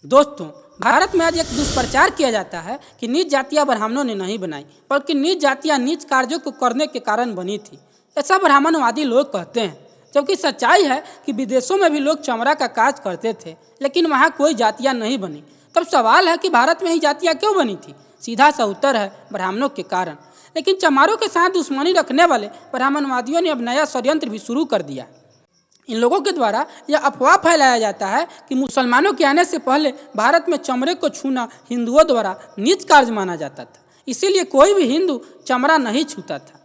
दोस्तों, भारत में आज एक दुष्प्रचार किया जाता है कि नीच जातियां ब्राह्मणों ने नहीं बनाई, बल्कि नीच जातियां नीच कार्यों को करने के कारण बनी थी। ऐसा ब्राह्मणवादी लोग कहते हैं, जबकि सच्चाई है कि विदेशों में भी लोग चमड़ा का काज करते थे, लेकिन वहाँ कोई जातियां नहीं बनी। तब सवाल है कि भारत में ही जातियां क्यों बनी थी? सीधा सा उत्तर है, ब्राह्मणों के कारण। लेकिन चमारों के साथ दुश्मनी रखने वाले ब्राह्मणवादियों ने अब नया षड्यंत्र भी शुरू कर दिया। इन लोगों के द्वारा यह अफवाह फैलाया जाता है कि मुसलमानों के आने से पहले भारत में चमड़े को छूना हिंदुओं द्वारा नीच कार्य माना जाता था, इसीलिए कोई भी हिंदू चमड़ा नहीं छूता था।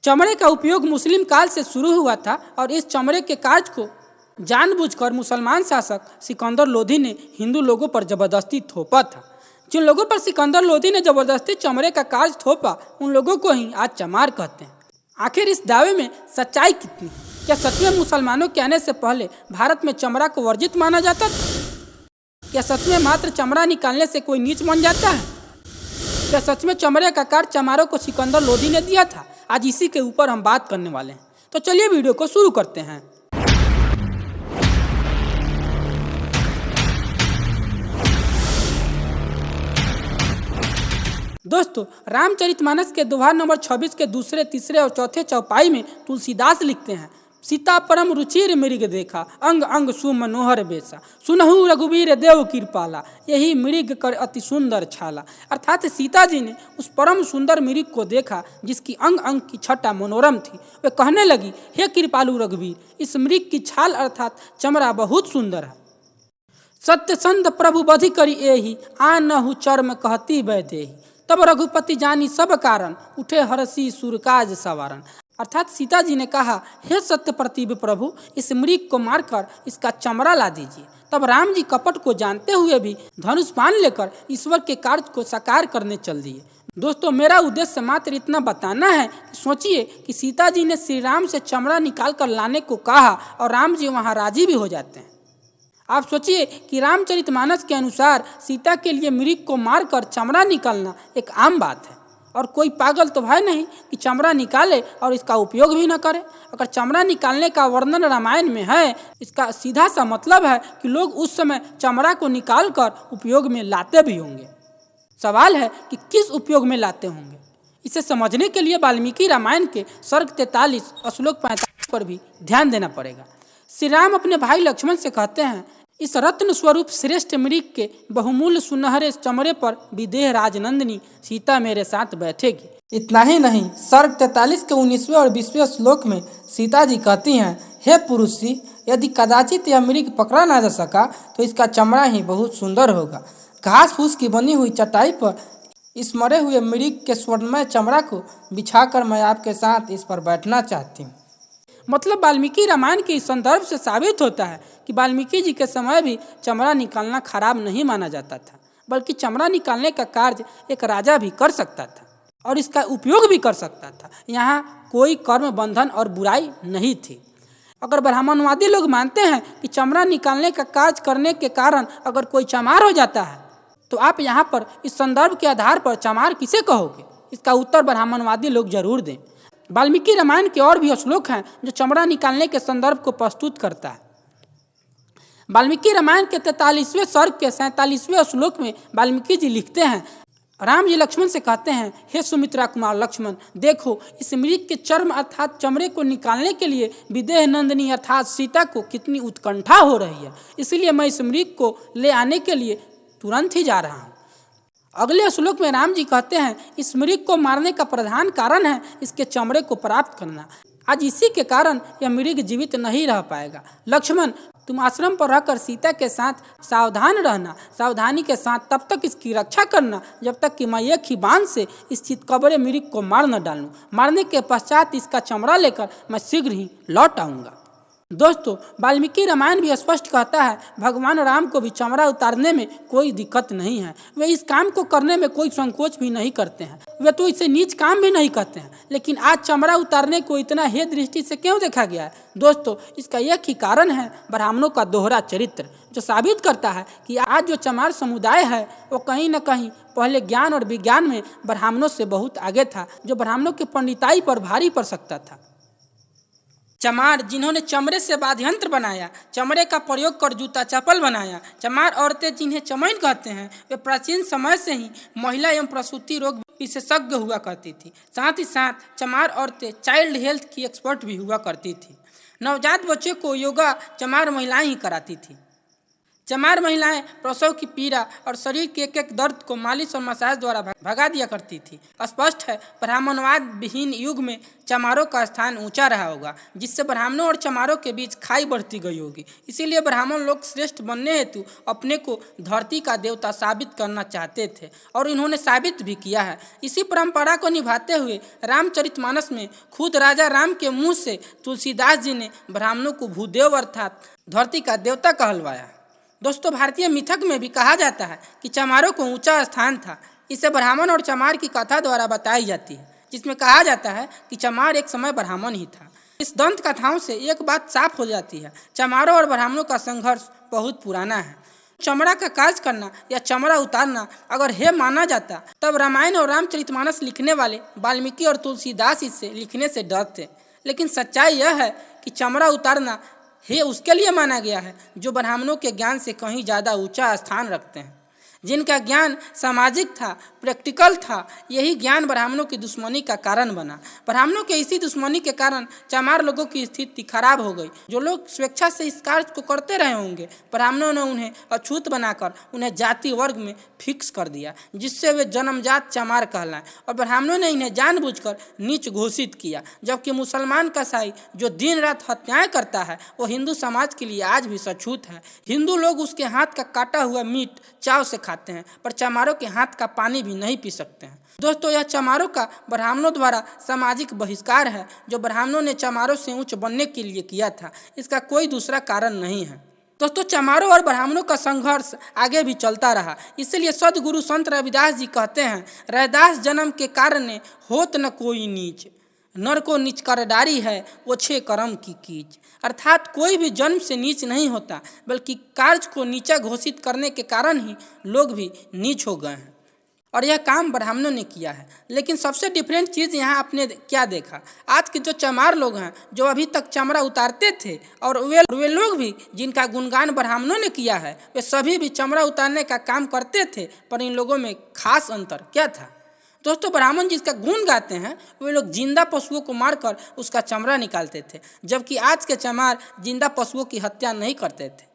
चमड़े का उपयोग मुस्लिम काल से शुरू हुआ था और इस चमड़े के कार्य को जानबूझकर मुसलमान शासक सिकंदर लोधी ने हिंदू लोगों पर जबरदस्ती थोपा था। जिन लोगों पर सिकंदर लोधी ने जबरदस्ती चमड़े का कार्य थोपा, उन लोगों को ही आज चमार कहते हैं। आखिर इस दावे में सच्चाई कितनी है? क्या सच में मुसलमानों के आने से पहले भारत में चमड़ा को वर्जित माना जाता था? क्या सच में मात्र चमड़ा निकालने से कोई नीच बन जाता है? क्या सच में चमड़े का कार्य चमारों को सिकंदर लोधी ने दिया था? आज इसी के ऊपर हम बात करने वाले हैं, तो चलिए वीडियो को शुरू करते हैं। दोस्तों, रामचरितमानस के दोहा नंबर 26 के दूसरे, तीसरे और चौथे चौपाई में तुलसीदास लिखते हैं, सीता परम रुचिर मृग देखा, अंग अंग सुमनोहर बेसा, सुनहु रघुवीर देव कृपाला, यही मृग कर अति सुंदर छाला। अर्थात सीता जी ने उस परम सुंदर मृग को देखा जिसकी अंग अंग की छटा मनोरम थी। वे कहने लगी, हे कृपालु रघुवीर, इस मृग की छाल अर्थात चमड़ा बहुत सुंदर है। सत्य संत प्रभु बधि करी एही, आनहु चर्म कहती वैदेही, तब रघुपति जानी सब कारण, उठे हरसी सुरकाज सवारन। अर्थात सीता जी ने कहा, हे सत्य प्रतिभ प्रभु, इस मृग को मारकर इसका चमड़ा ला दीजिए। तब राम जी कपट को जानते हुए भी धनुष बाण लेकर ईश्वर के कार्य को साकार करने चल दिए। दोस्तों, मेरा उद्देश्य मात्र इतना बताना है कि सोचिए कि सीता जी ने श्री राम से चमड़ा निकाल कर लाने को कहा और राम जी वहाँ राजी भी हो जाते हैं। आप सोचिए कि रामचरितमानस के अनुसार सीता के लिए मृग को मारकर चमड़ा निकालना एक आम बात है, और कोई पागल तो है नहीं कि चमड़ा निकाले और इसका उपयोग भी न करे। अगर चमड़ा निकालने का वर्णन रामायण में है, इसका सीधा सा मतलब है कि लोग उस समय चमड़ा को निकालकर उपयोग में लाते भी होंगे। सवाल है कि किस उपयोग में लाते होंगे। इसे समझने के लिए वाल्मीकि रामायण के सर्ग 43 और श्लोक 45 पर भी ध्यान देना पड़ेगा। श्री राम अपने भाई लक्ष्मण से कहते हैं, इस रत्न स्वरूप श्रेष्ठ मृग के बहुमूल्य सुनहरे चमड़े पर विदेह राजनंदिनी सीता मेरे साथ बैठेगी। इतना ही नहीं, सर्ग 43 के 19वें और 20वें श्लोक में सीता जी कहती हैं, हे पुरुषी, यदि कदाचित यह मृग पकड़ा ना जा सका तो इसका चमड़ा ही बहुत सुंदर होगा। घास फूस की बनी हुई चटाई पर इस मरे हुए मृग के स्वर्णमय चमड़ा को बिछाकर मैं आपके साथ इस पर बैठना चाहती हूँ। मतलब वाल्मीकि रामायण के इस संदर्भ से साबित होता है कि वाल्मीकि जी के समय भी चमड़ा निकालना खराब नहीं माना जाता था, बल्कि चमड़ा निकालने का कार्य एक राजा भी कर सकता था और इसका उपयोग भी कर सकता था। यहाँ कोई कर्म बंधन और बुराई नहीं थी। अगर ब्राह्मणवादी लोग मानते हैं कि चमड़ा निकालने का कार्य करने के कारण अगर कोई चमार हो जाता है, तो आप यहाँ पर इस संदर्भ के आधार पर चमार किसे कहोगे? इसका उत्तर ब्राह्मणवादी लोग जरूर दें। वाल्मीकि रामायण के और भी श्लोक हैं जो चमड़ा निकालने के संदर्भ को प्रस्तुत करता है। वाल्मीकि रामायण के 43वें सर्ग के 47वें श्लोक में वाल्मीकि जी लिखते हैं, राम जी लक्ष्मण से कहते हैं, हे सुमित्रा कुमार लक्ष्मण, देखो इस मृग के चर्म अर्थात चमड़े को निकालने के लिए विदेह नंदिनी अर्थात सीता को कितनी उत्कंठा हो रही है, इसलिए मैं इस मृग को ले आने के लिए तुरंत ही जा रहा हूँ। अगले श्लोक में राम जी कहते हैं, इस मृग को मारने का प्रधान कारण है इसके चमड़े को प्राप्त करना। आज इसी के कारण यह मृग जीवित नहीं रह पाएगा। लक्ष्मण, तुम आश्रम पर रहकर सीता के साथ सावधान रहना, सावधानी के साथ तब तक इसकी रक्षा करना जब तक कि मैं एक ही बाण से इस चितकबरे मृग को मार न डालूं। मारने के पश्चात इसका चमड़ा लेकर मैं शीघ्र ही लौट आऊँगा। दोस्तों, वाल्मीकि रामायण भी स्पष्ट कहता है, भगवान राम को भी चमड़ा उतारने में कोई दिक्कत नहीं है। वे इस काम को करने में कोई संकोच भी नहीं करते हैं। वे तो इसे नीच काम भी नहीं कहते हैं। लेकिन आज चमड़ा उतारने को इतना हे दृष्टि से क्यों देखा गया है? दोस्तों, इसका एक ही कारण है, ब्राह्मणों का दोहरा चरित्र, जो साबित करता है कि आज जो चमार समुदाय है वो कहीं न कहीं पहले ज्ञान और विज्ञान में ब्राह्मणों से बहुत आगे था, जो ब्राह्मणों की पंडिताई पर भारी पड़ सकता था। चमार जिन्होंने चमड़े से वाद्ययंत्र बनाया, चमड़े का प्रयोग कर जूता चप्पल बनाया। चमार औरतें जिन्हें चमैन कहते हैं, वे प्राचीन समय से ही महिला एवं प्रसूति रोग विशेषज्ञ हुआ करती थी। साथ ही साथ चमार औरतें चाइल्ड हेल्थ की एक्सपर्ट भी हुआ करती थी। नवजात बच्चे को योगा चमार महिलाएं ही कराती थी। चमार महिलाएं प्रसव की पीड़ा और शरीर के एक एक दर्द को मालिश और मसाज द्वारा भगा दिया करती थी। स्पष्ट है ब्राह्मणवाद विहीन युग में चमारों का स्थान ऊंचा रहा होगा, जिससे ब्राह्मणों और चमारों के बीच खाई बढ़ती गई होगी। इसीलिए ब्राह्मण लोग श्रेष्ठ बनने हेतु अपने को धरती का देवता साबित करना चाहते थे और इन्होंने साबित भी किया है। इसी परंपरा को निभाते हुए रामचरितमानस में खुद राजा राम के मुँह से तुलसीदास जी ने ब्राह्मणों को भूदेव अर्थात धरती का देवता कहलवाया। दोस्तों, भारतीय मिथक में भी कहा जाता है कि चमारों को ऊंचा स्थान था। इसे ब्राह्मण और चमार की कथा द्वारा बताई जाती है, जिसमें कहा जाता है कि चमार एक समय ब्राह्मण ही था। इस दंत कथाओं से एक बात साफ हो जाती है, चमारों और ब्राह्मणों का संघर्ष बहुत पुराना है। चमड़ा का काज करना या चमड़ा उतारना अगर है माना जाता, तब रामायण और रामचरितमानस लिखने वाले वाल्मीकि और तुलसीदास इसे लिखने से डरते। लेकिन सच्चाई यह है कि चमड़ा उतारना हे उसके लिए माना गया है जो ब्राह्मणों के ज्ञान से कहीं ज़्यादा ऊंचा स्थान रखते हैं, जिनका ज्ञान सामाजिक था, प्रैक्टिकल था। यही ज्ञान ब्राह्मणों की दुश्मनी का कारण बना। ब्राह्मणों के इसी दुश्मनी के कारण चमार लोगों की स्थिति खराब हो गई। जो लोग स्वेच्छा से इस कार्य को करते रहे होंगे, ब्राह्मणों ने उन्हें अछूत बनाकर उन्हें जाति वर्ग में फिक्स कर दिया, जिससे वे जन्मजात चमार कहलाएं, और ब्राह्मणों ने इन्हें जानबूझकर नीच घोषित किया। जबकि मुसलमान कसाई जो दिन रात हत्याएं करता है, वो हिंदू समाज के लिए आज भी अछूत है। हिंदू लोग उसके हाथ का काटा हुआ मीट चाव से खाते हैं, पर चमारों के हाथ का पानी भी नहीं पी सकते हैं। दोस्तों, यह चमारों का ब्राह्मणों द्वारा सामाजिक बहिष्कार है, जो ब्राह्मणों ने चमारों से उच्च बनने के लिए किया था। इसका कोई दूसरा कारण नहीं है। दोस्तों, चमारों और ब्राह्मणों का संघर्ष आगे भी चलता रहा। इसलिए सदगुरु संत रविदास जी कहते हैं, रैदास जन्म के कारण होत न कोई नीच, नर को नीच कर डारी है वो छे कर्म की कीच। अर्थात कोई भी जन्म से नीच नहीं होता, बल्कि कार्य को नीचा घोषित करने के कारण ही लोग भी नीच हो गए हैं, और यह काम ब्राह्मणों ने किया है। लेकिन सबसे डिफरेंट चीज़ यहाँ आपने क्या देखा, आज के जो चमार लोग हैं, जो अभी तक चमड़ा उतारते थे, और वे लोग भी जिनका गुणगान ब्राह्मणों ने किया है, वे सभी भी चमड़ा उतारने का काम करते थे। पर इन लोगों में खास अंतर क्या था? दोस्तों, ब्राह्मण जिसका गुण गाते हैं, वे लोग जिंदा पशुओं को मारकर उसका चमड़ा निकालते थे, जबकि आज के चमार जिंदा पशुओं की हत्या नहीं करते थे,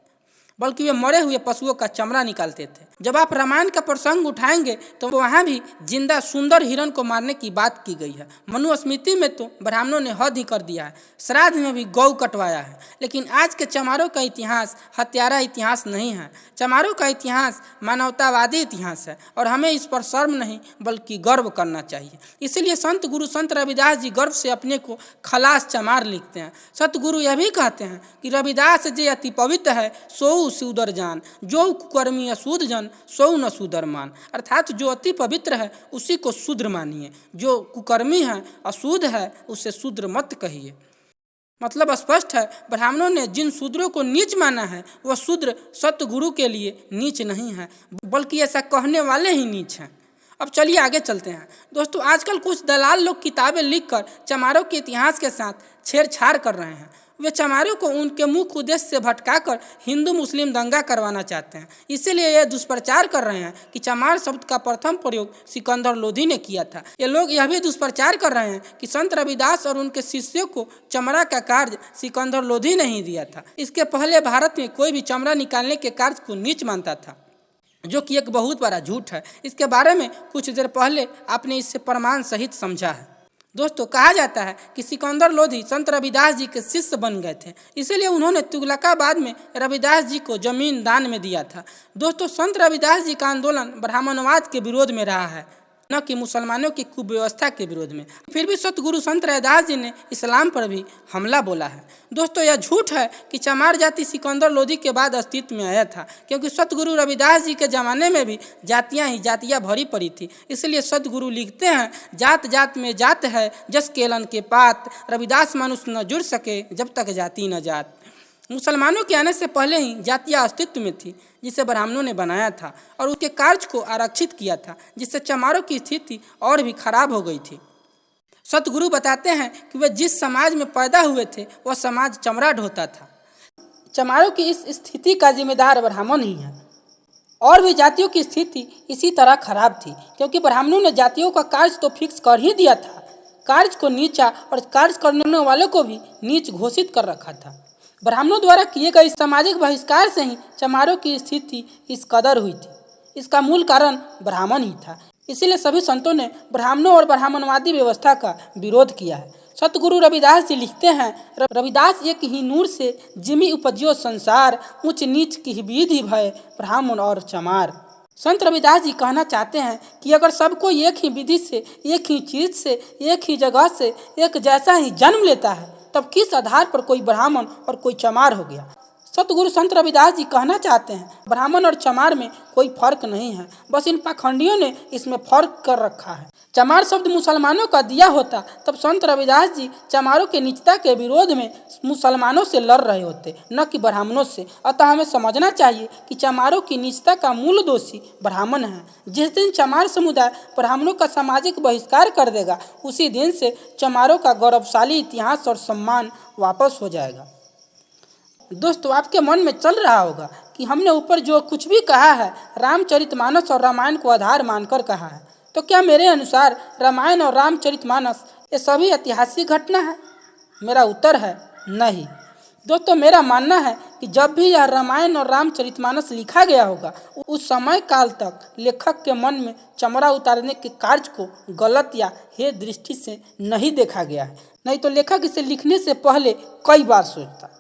बल्कि वे मरे हुए पशुओं का चमड़ा निकालते थे। जब आप रामायण का प्रसंग उठाएंगे तो वहाँ भी जिंदा सुंदर हिरण को मारने की बात की गई है। मनुस्मृति में तो ब्राह्मणों ने हद ही कर दिया है, श्राद्ध में भी गौ कटवाया है। लेकिन आज के चमारों का इतिहास हत्यारा इतिहास नहीं है। चमारों का इतिहास मानवतावादी इतिहास है, और हमें इस पर शर्म नहीं बल्कि गर्व करना चाहिए। इसलिए संत गुरु संत रविदास जी गर्व से अपने को खलास चमार लिखते हैं। सतगुरु यह भी कहते हैं कि रविदास जे अति पवित्र है सोऊ सुदर जान, जो कुकर्मी अशुद्ध जन सो न सुदर मान। अर्थात जो अति पवित्र है उसी को शूद्र मानिए, जो कुकर्मी है अशुद्ध है उसे शूद्र मत कहिए। मतलब स्पष्ट है, ब्राह्मणों ने जिन शूद्रों को नीच माना है, वह शूद्र सतगुरु के लिए नीच नहीं है, बल्कि ऐसा कहने वाले ही नीच हैं। अब चलिए आगे चलते हैं। दोस्तों, आजकल कुछ दलाल लोग किताबें लिखकर चमारों के इतिहास के साथ छेड़छाड़ कर रहे हैं। वे चमारों को उनके मुख्य उद्देश्य से भटकाकर हिंदू मुस्लिम दंगा करवाना चाहते हैं। इसीलिए ये दुष्प्रचार कर रहे हैं कि चमार शब्द का प्रथम प्रयोग सिकंदर लोधी ने किया था। ये लोग यह भी दुष्प्रचार कर रहे हैं कि संत रविदास और उनके शिष्यों को चमड़ा का कार्य सिकंदर लोधी ने ही दिया था। इसके पहले भारत में कोई भी चमड़ा निकालने के कार्य को नीच मानता था, जो कि एक बहुत बड़ा झूठ है। इसके बारे में कुछ देर पहले आपने इससे प्रमाण सहित समझा है। दोस्तों, कहा जाता है कि सिकंदर लोधी संत रविदास जी के शिष्य बन गए थे, इसीलिए उन्होंने तुगलकाबाद में रविदास जी को जमीन दान में दिया था। दोस्तों, संत रविदास जी का आंदोलन ब्राह्मणवाद के विरोध में रहा है, न कि मुसलमानों की कुव्यवस्था के विरोध में। फिर भी सतगुरु संत रविदास जी ने इस्लाम पर भी हमला बोला है। दोस्तों, यह झूठ है कि चमार जाति सिकंदर लोधी के बाद अस्तित्व में आया था, क्योंकि सतगुरु रविदास जी के ज़माने में भी जातियाँ ही जातियाँ भरी पड़ी थी। इसलिए सतगुरु लिखते हैं, जात जात में जात है जस केलन के पात, रविदास मनुष्य न जुड़ सके जब तक जाति न जात। मुसलमानों के आने से पहले ही जातियाँ अस्तित्व में थी, जिसे ब्राह्मणों ने बनाया था और उसके कार्य को आरक्षित किया था, जिससे चमारों की स्थिति और भी खराब हो गई थी। सतगुरु बताते हैं कि वे जिस समाज में पैदा हुए थे वह समाज चमड़ा ढोता था। चमारों की इस स्थिति का जिम्मेदार ब्राह्मण ही है। और भी जातियों की स्थिति इसी तरह खराब थी, क्योंकि ब्राह्मणों ने जातियों का कार्य तो फिक्स कर ही दिया था, कार्य को नीचा और कार्य करने वालों को भी नीच घोषित कर रखा था। ब्राह्मणों द्वारा किए गए सामाजिक बहिष्कार से ही चमारों की स्थिति इस कदर हुई थी। इसका मूल कारण ब्राह्मण ही था। इसीलिए सभी संतों ने ब्राह्मणों और ब्राह्मणवादी व्यवस्था का विरोध किया है। सतगुरु रविदास जी लिखते हैं, रविदास एक ही नूर से जिमी उपजियो संसार, ऊंच नीच की विधि भय ब्राह्मण और चमार। संत रविदास जी कहना चाहते हैं कि अगर सबको एक ही विधि से, एक ही चीज से, एक ही जगह से एक जैसा ही जन्म लेता है, तब किस आधार पर कोई ब्राह्मण और कोई चमार हो गया। सतगुरु संत रविदास जी कहना चाहते हैं, ब्राह्मण और चमार में कोई फर्क नहीं है, बस इन पाखंडियों ने इसमें फर्क कर रखा है। चमार शब्द मुसलमानों का दिया होता तब संत रविदास जी चमारों के नीचता के विरोध में मुसलमानों से लड़ रहे होते, न कि ब्राह्मणों से। अतः हमें समझना चाहिए कि चमारों की नीचता का मूल दोषी ब्राह्मण है। जिस दिन चमार समुदाय ब्राह्मणों का सामाजिक बहिष्कार कर देगा, उसी दिन से चमारों का गौरवशाली इतिहास और सम्मान वापस हो जाएगा। दोस्तों, आपके मन में चल रहा होगा कि हमने ऊपर जो कुछ भी कहा है रामचरितमानस और रामायण को आधार मानकर कहा है, तो क्या मेरे अनुसार रामायण और रामचरितमानस ये सभी ऐतिहासिक घटना है? मेरा उत्तर है नहीं। दोस्तों, मेरा मानना है कि जब भी यह रामायण और रामचरितमानस लिखा गया होगा, उस समय काल तक लेखक के मन में चमड़ा उतारने के कार्य को गलत या हेय दृष्टि से नहीं देखा गया है, नहीं तो लेखक इसे लिखने से पहले कई बार सोचता।